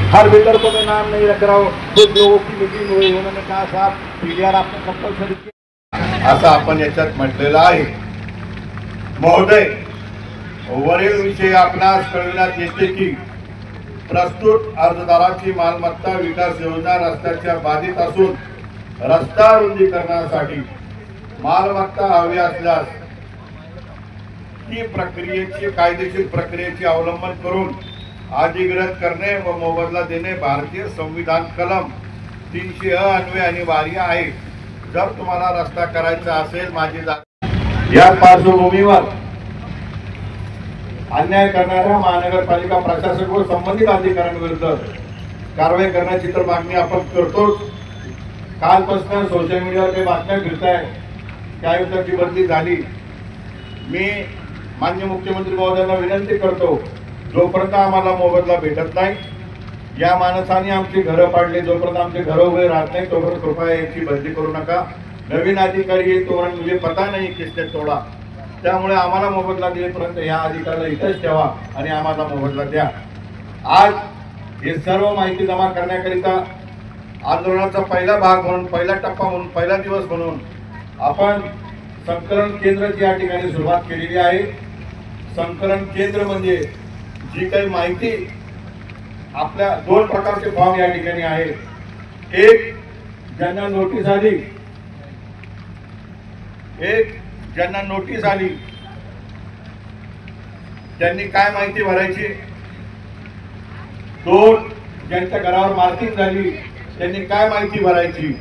हर builder को मैं नाम नहीं रख रहा हूँ, कुछ लोगों की मीटिंग हुई, उन्होंने कहा साहब पीडीआर आपने कंपल्सरी किया, असं आपण याच्यात म्हटलेलं आहे। महोदय, वरील विषय आपणास कळविण्यात येते की प्रस्तुत अर्जदाराची मालमत्ता विकास योजना रस्त्याच्या बाधित असून रस्ता रुंदीकरणासाठी मालमत्ता हवी असल्यास ती प्रक्रियेची कायदेशीर प्रक्रियेचे अवलंबन करून अधिग्रहित करणे व मोबदला देणे भारतीय संविधान कलम 300 अन्वये अनिवार्य आहे। जर तुम्हाला रस्ता करायचा असेल माझी या पार्श्वभूमीवर अन्याय करणाऱ्या महानगरपालिका प्रशासक व संबंधित अधिकाऱ्यांविरुद्ध कारवाई करण्याची तर मागणी आपण करतोच। कालपासून सोशल मीडियावर काही बातम्या फिरत आहेत, त्या युद्धाची बदली झाली। मी माननीय मुख्यमंत्री महोदयांना विनंती करतो, जोपर्यंत आम्हाला मोबदला भेटत नाही, या माणसाने आमची घरं पाडली, जोपर्यंत आमचे घर उभे राहत नाही तोपर्यंत कृपया याची बदली करू नका। नवीन अधिकारी येईल तोपर्यंत मुझे पता नाही किसने तोडा, त्यामुळे आम्हाला मोबदला देईपर्यंत या अधिकाऱ्याला इथेच ठेवा आणि आम्हाला मोबदला द्या। आज हे सर्व माहिती जमा करण्याकरिता आंदोलनाचा पहिला भाग म्हणून, पहिला टप्पा म्हणून, पहिला दिवस म्हणून आपण संकलन केंद्राची या ठिकाणी सुरुवात केलेली आहे। संकलन केंद्र म्हणजे जी काही माहिती आपल्या दोन प्रकारचे फॉर्म या ठिकाणी आहे। एक ज्यांना नोटीस आली, त्यांनी काय माहिती भरायची, दोन ज्यांच्या घरावर मार्किंग झाली त्यांनी काय माहिती भरायची,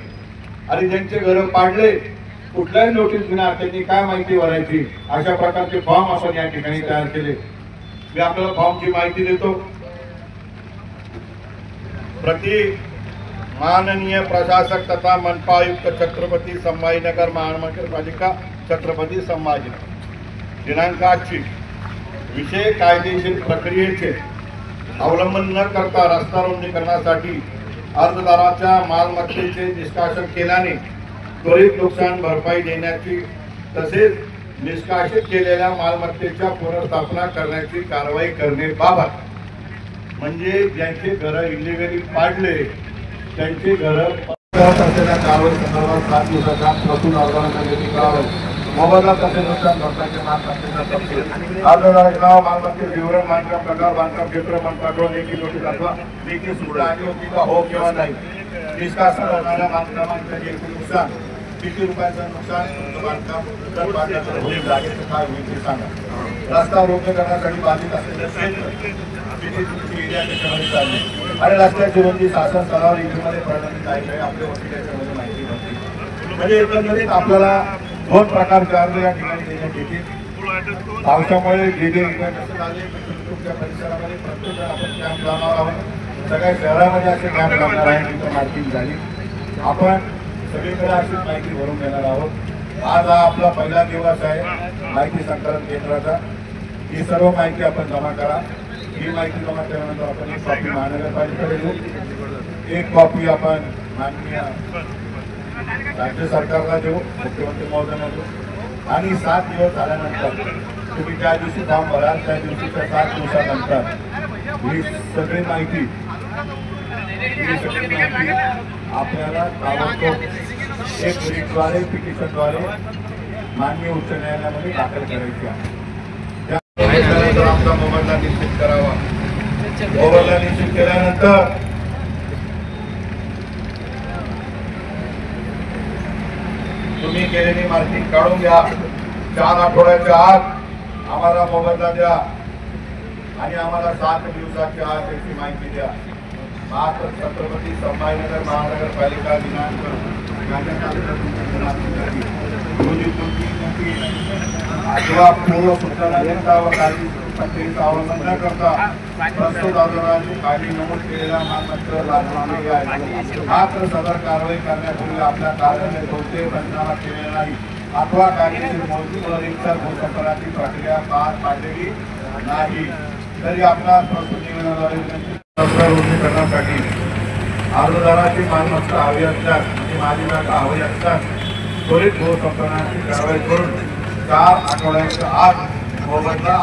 आणि ज्यांचे घर पाडले कुठल्याही नोटीस विना त्यांनी काय माहिती भरायची, अशा प्रकारचे फॉर्म आपण या ठिकाणी तयार केले। मी आपल्याला फॉर्मची माहिती देतो। प्रति माननीय प्रशासक तथा मनपा आयुक्त छत्रपती संभाजीनगर महानगरपालिका छत्रपती संभाजीनगर, दिनांक 8 विषय कायदेशीर प्रक्रियेचे अवलंबन न करता रस्ता रुंदीकरणासाठी अर्जदाराच्या मालमत्तेचे निष्कासन केल्याने त्वरित नुकसान भरपाई देण्याची तसेच निष्कासित केलेल्या मालमत्तेच्या पुनर्स्थापना करण्याची कारवाई करण्याबाबत, म्हणजे ज्यांचे घर इलिगली पाडले त्यांचे घर असलेल्या कारवाई संदर्भात 7 दिवसाच्या आत प्रस्तुत अर्जाला करावे। मोबदला तसेच नुकसान भरपाईचे मालमत्तेचा तपशील, अर्जदाराचे नाव, मालमत्तेचे विवरण, बांधकाम प्रकार, बांधकाम क्षेत्र, मनपाकडून लेखी नोटीस अथवा लेखी सूचना आली होती का हो किंवा नाही, निष्कासन होणाऱ्या बांधकामांचे एकूण नुकसान, किती रुपयाचं नुकसान, बांधकाम तर बांधकाम होईल, जागेचं काय होईल ते सांगा। रस्ता रोखणे करण्यासाठी बाधित असलेले क्षेत्र किती तुमची एरिया त्याच्यामध्ये चालली आणि रस्त्याची रुंदी शासन स्तरावर इकडे प्रलंबित आहे आपल्या वकील याच्यामध्ये माहिती होती। म्हणजे एकंदरीत आपल्याला दोन प्रकारचे अर्ज या ठिकाणी देण्यात येतील। पावसामुळे जे तुमच्या परिसरामध्ये प्रत्येक आपण कॅम्प लावणार आहोत, सगळ्या शहरामध्ये असे कॅम्प लावणार आहे तिथं मार्किंग झाली, आपण सगळीकडे अशीच माहिती भरून घेणार आहोत। आज हा आपला पहिला दिवस आहे माहिती संकलन केंद्राचा। ही सर्व माहिती आपण जमा करा। ही माहिती जमा केल्यानंतर आपण एक कॉपी महानगरपालिकेकडे देऊ, एक कॉपी आपण माननीय राज्य सरकारला देऊ, मुख्यमंत्री महोदयांना देऊ, आणि 7 दिवस झाल्यानंतर तुम्ही ज्या दिवशी फॉर्म भराल त्या दिवशीच्या 7 दिवसानंतर ही सगळी माहिती आपल्याला ताबडतोब एक रीटद्वारे पिटिशनद्वारे माननीय उच्च न्यायालयामध्ये दाखल करायची आहे। त्यानंतर आमचा मोबदला निश्चित करावा। मोबदला निश्चित केल्यानंतर तुम्ही केलेली मार्किंग काढून घ्या, 4 आठवड्याच्या आत आम्हाला मोबदला द्या आणि आम्हाला 7 दिवसाच्या आत याची माहिती द्या। मात्र छत्रपती संभाजीनगर महानगरपालिका दिनांक अथवा पूर्व सूचना देता व काही प्रक्रियेचा अवलंबन न करता प्रस्तुत अर्जदारांनी खाली नमूद केलेल्या मालमत्तेवर लादलेली आहे। मात्र सदर कारवाई करण्यापूर्वी आपल्या कार्यालयात कोणतेही पंचनामा केलेला नाही अथवा कायदेशीर मौजूदीचा भूसंपादनाची प्रक्रिया पार पाडलेली नाही, तरी आपला प्रस्तुत निवेदनाद्वारे रस्ता रुंदी करण्यासाठी अर्जदाराची मालमत्ता हवी असल्यास म्हणजे माझी जागा हवी असल्यास त्वरित भूसंपादनाची कारवाई करून 4 आठवड्यांच्या आत मोबदला